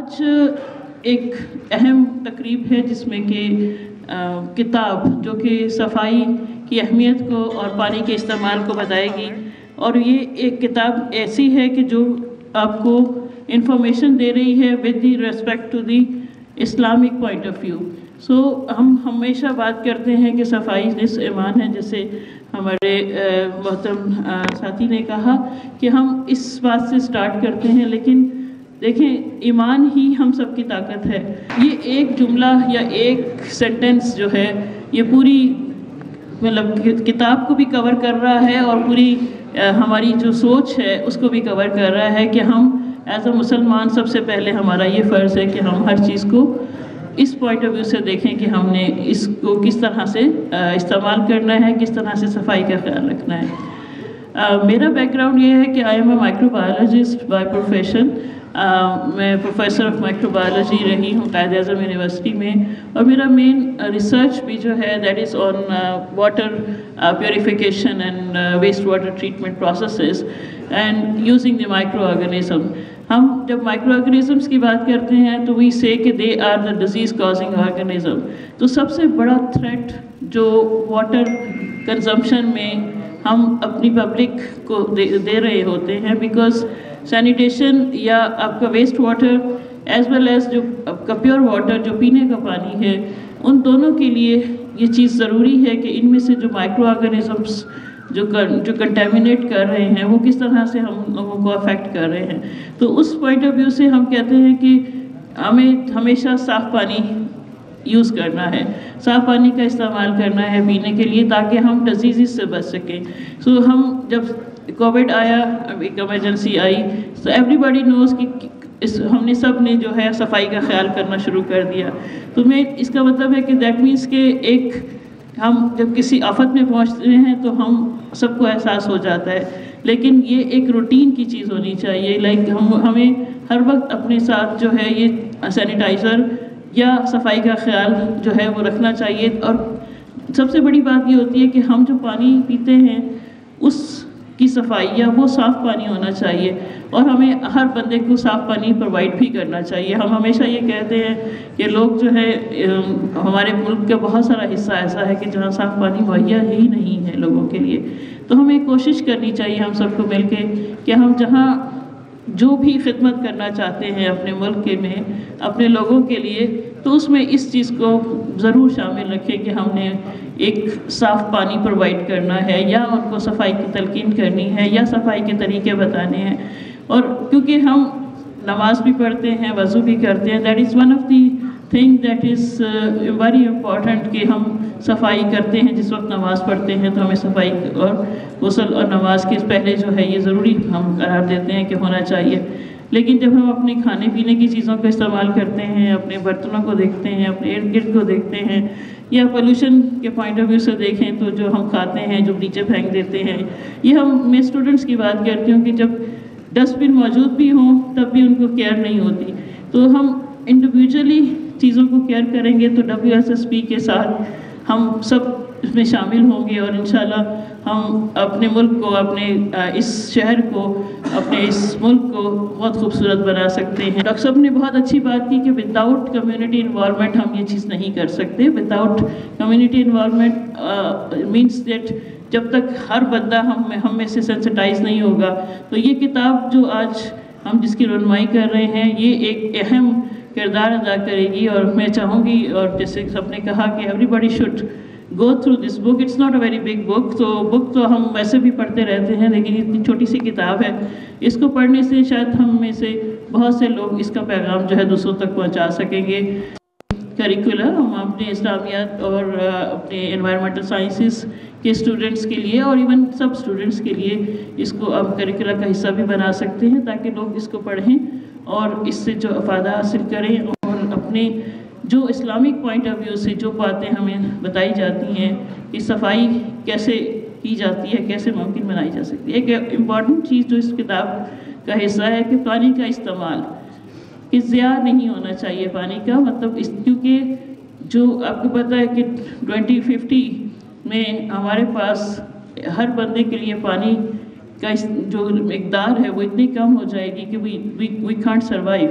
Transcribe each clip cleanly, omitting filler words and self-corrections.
آج ایک اہم تقریب ہے جس میں کہ کتاب جو کہ صفائی کی اہمیت کو اور پانی کے استعمال کو بتائے گی، اور یہ ایک کتاب ایسی ہے کہ جو آپ کو انفارمیشن دے رہی ہے with the respect to the Islamic point of view. So ہم ہمیشہ بات کرتے ہیں کہ صفائی نصف ایمان ہے، جیسے ہمارے محترم ساتھی نے کہا کہ ہم اس بات سے سٹارٹ کرتے ہیں، لیکن دیکھیں ایمان ہی ہم سب کی طاقت ہے. یہ ایک جملہ یا ایک سینٹنس جو ہے یہ پوری مطلب کتاب کو بھی کور کر رہا ہے اور پوری ہماری جو سوچ ہے اس کو بھی کور کر رہا ہے کہ ہم ایز اے مسلمان سب سے پہلے ہمارا یہ فرض ہے کہ ہم ہر چیز کو اس پوائنٹ آف ویو سے دیکھیں کہ ہم نے اس کو کس طرح سے استعمال کرنا ہے، کس طرح سے صفائی کا خیال رکھنا ہے. میرا بیک گراؤنڈ یہ ہے کہ I am a micro biologist by profession. میں پروفیسر آف مائکرو بایولوجی رہی ہوں قائد اعظم یونیورسٹی میں، اور میرا مین ریسرچ بھی جو ہے that is on water purification and waste water treatment processes and using the microorganism. ہم جب مائکرو آرگنزمس کی بات کرتے ہیں تو وی سے کہ they are the disease causing organism. تو سب سے بڑا تھریٹ جو واٹر کنزمپشن میں ہم اپنی پبلک کو دے رہے ہوتے ہیں، بیکاز سینیٹیشن یا آپ کا waste water as well as جو آپ کا پیور واٹر جو پینے کا پانی ہے، ان دونوں کے لیے یہ چیز ضروری ہے کہ ان میں سے جو مائکرو آرگنزمس جو کنٹیمنیٹ کر رہے ہیں وہ کس طرح سے ہم لوگوں کو افیکٹ کر رہے ہیں. تو اس پوائنٹ آف ویو سے ہم کہتے ہیں کہ ہمیں ہمیشہ صاف پانی یوز کرنا ہے، صاف پانی کا استعمال کرنا ہے پینے کے لیے تاکہ ہم ڈیزیز سے بچ سکیں. سو ہم جب کووڈ آیا، ایک ایمرجنسی آئی، تو ایوری باڈی نوز کہ ہم نے سب نے جو ہے صفائی کا خیال کرنا شروع کر دیا. تو میں اس کا مطلب ہے کہ دیٹ مینس کہ ایک ہم جب کسی آفت میں پہنچتے ہیں تو ہم سب کو احساس ہو جاتا ہے، لیکن یہ ایک روٹین کی چیز ہونی چاہیے. لائک ہمیں ہر وقت اپنے ساتھ جو ہے یہ سینیٹائزر یا صفائی کا خیال جو ہے وہ رکھنا چاہیے. اور سب سے بڑی بات یہ ہوتی ہے کہ ہم جو پانی پیتے ہیں اس کی صفائی یا وہ صاف پانی ہونا چاہیے، اور ہمیں ہر بندے کو صاف پانی پرووائڈ بھی کرنا چاہیے. ہم ہمیشہ یہ کہتے ہیں کہ لوگ جو ہے ہمارے ملک کا بہت سارا حصہ ایسا ہے کہ جہاں صاف پانی مہیا ہی نہیں ہے لوگوں کے لیے. تو ہمیں کوشش کرنی چاہیے ہم سب کو مل کے کہ ہم جہاں جو بھی خدمت کرنا چاہتے ہیں اپنے ملک کے میں اپنے لوگوں کے لیے، تو اس میں اس چیز کو ضرور شامل رکھیں کہ ہم نے ایک صاف پانی پرووائڈ کرنا ہے، یا ان کو صفائی کی تلقین کرنی ہے، یا صفائی کے طریقے بتانے ہیں. اور کیونکہ ہم نماز بھی پڑھتے ہیں، وضو بھی کرتے ہیں، that is one of the thing that is very important کہ ہم صفائی کرتے ہیں. جس وقت نماز پڑھتے ہیں تو ہمیں صفائی اور غسل اور نماز کے پہلے جو ہے یہ ضروری ہم قرار دیتے ہیں کہ ہونا چاہیے. لیکن جب ہم اپنے کھانے پینے کی چیزوں کا استعمال کرتے ہیں، اپنے برتنوں کو دیکھتے ہیں، اپنے ارد گرد کو دیکھتے ہیں، یا پولوشن کے پوائنٹ آف ویو سے دیکھیں تو جو ہم کھاتے ہیں جو نیچے پھینک دیتے ہیں، یہ میں اسٹوڈنٹس کی بات کرتی ہوں کہ جب ڈسٹ بن موجود بھی ہوں تب بھی ان کو کیئر نہیں ہوتی. تو ہم انڈیویجولی چیزوں کو کیئر کریں گے تو WSSP کے ساتھ ہم سب اس میں شامل ہوں گے، اور انشاءاللہ ہم اپنے ملک کو، اپنے اس شہر کو، اپنے اس ملک کو بہت خوبصورت بنا سکتے ہیں. ڈاکٹر صاحب نے بہت اچھی بات کی کہ وداؤٹ کمیونٹی انوالومنٹ ہم یہ چیز نہیں کر سکتے. Without community involvement means that جب تک ہر بندہ ہم میں سے سینسٹائز نہیں ہوگا. تو یہ کتاب جو آج ہم جس کی رونمائی کر رہے ہیں یہ ایک اہم کردار ادا کرے گی. اور میں چاہوں گی، اور جیسے سب نے کہا کہ everybody should go through this book. It's not a very big book. تو بک تو ہم ویسے بھی پڑھتے رہتے ہیں، لیکن اتنی چھوٹی سی کتاب ہے، اس کو پڑھنے سے شاید ہم میں سے بہت سے لوگ اس کا پیغام جو ہے دوسروں تک پہنچا سکیں گے. کریکولر ہم اپنے اسلامیات اور اپنے انوائرمنٹل سائنسز کے اسٹوڈنٹس کے لیے اور ایون سب اسٹوڈنٹس کے لیے اس کو ہم کریکولر کا حصہ بھی بنا سکتے ہیں تاکہ لوگ اس کو پڑھیں اور اس سے جو افادہ حاصل کریں، اور اپنے جو اسلامک پوائنٹ آف ویو سے جو باتیں ہمیں بتائی جاتی ہیں کہ صفائی کیسے کی جاتی ہے، کیسے ممکن بنائی جا سکتی ہے. ایک امپورٹنٹ چیز جو اس کتاب کا حصہ ہے کہ پانی کا استعمال، کہ ضیاع نہیں ہونا چاہیے پانی کا. مطلب کیونکہ جو آپ کو پتہ ہے کہ 2050 میں ہمارے پاس ہر بندے کے لیے پانی کا جو مقدار ہے وہ اتنی کم ہو جائے گی کہ وی کانٹ سروائیو.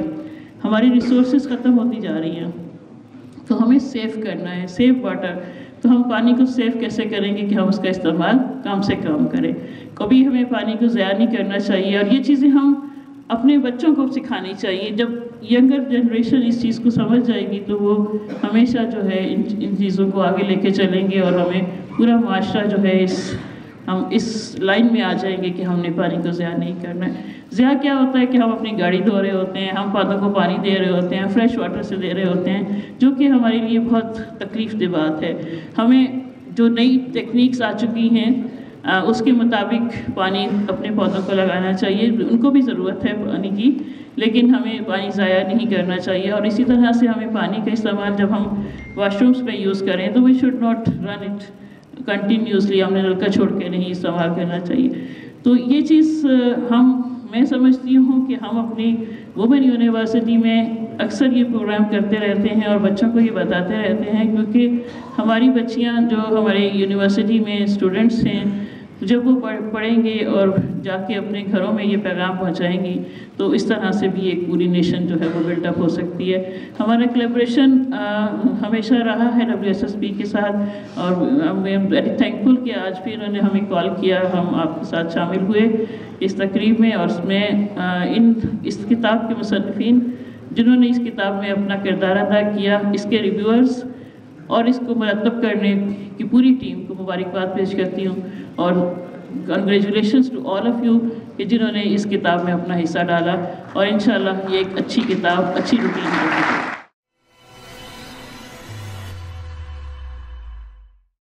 ہماری ریسورسز ختم ہوتی جا رہی ہیں، تو ہمیں سیو کرنا ہے، سیو واٹر. تو ہم پانی کو سیو کیسے کریں گے کہ ہم اس کا استعمال کم سے کم کریں. کبھی ہمیں پانی کو ضائع نہیں کرنا چاہیے، اور یہ چیزیں ہم اپنے بچوں کو سکھانی چاہیے. جب ینگر جنریشن اس چیز کو سمجھ جائے گی تو وہ ہمیشہ جو ہے ان چیزوں کو آگے لے کے چلیں گے، اور ہمیں پورا معاشرہ جو ہے ہم اس لائن میں آ جائیں گے کہ ہم نے پانی کو ضائع نہیں کرنا ہے. ضائع کیا ہوتا ہے کہ ہم اپنی گاڑی دھو رہے ہوتے ہیں، ہم پودوں کو پانی دے رہے ہوتے ہیں، فریش واٹر سے دے رہے ہوتے ہیں، جو کہ ہمارے لیے بہت تکلیف دہ بات ہے. ہمیں جو نئی ٹیکنیکس آ چکی ہیں اس کے مطابق پانی اپنے پودوں کو لگانا چاہیے. ان کو بھی ضرورت ہے پانی کی، لیکن ہمیں پانی ضائع نہیں کرنا چاہیے. اور اسی طرح سے ہمیں پانی کا استعمال جب ہم واش رومس میں یوز کریں تو we should not run it continuously, ہم نے نلکا چھوڑ کے نہیں استعمال کرنا چاہیے. تو یہ چیز میں سمجھتی ہوں کہ ہم اپنی وومن یونیورسٹی میں اکثر یہ پروگرام کرتے رہتے ہیں اور بچوں کو یہ بتاتے رہتے ہیں، کیونکہ ہماری بچیاں جو ہمارے یونیورسٹی میں اسٹوڈنٹس ہیں، جب وہ پڑھیں گے اور جا کے اپنے گھروں میں یہ پیغام پہنچائیں گی تو اس طرح سے بھی ایک پوری نیشن جو ہے وہ بلڈ اپ ہو سکتی ہے. ہمارا کولیبریشن ہمیشہ رہا ہے WSSB کے ساتھ، اور آئی ایم ویری تھینکفل کہ آج بھی انہوں نے ہمیں کال کیا، ہم آپ کے ساتھ شامل ہوئے اس تقریب میں. اور اس میں اس کتاب کے مصنفین جنہوں نے اس کتاب میں اپنا کردار ادا کیا، اس کے ریویورز اور اس کو مرتب کرنے کی پوری ٹیم کو مبارکباد پیش کرتی ہوں. اور congratulations to all of you کہ جنہوں نے اس کتاب میں اپنا حصہ ڈالا، اور انشاءاللہ یہ ایک اچھی کتاب، اچھی روٹین ہے.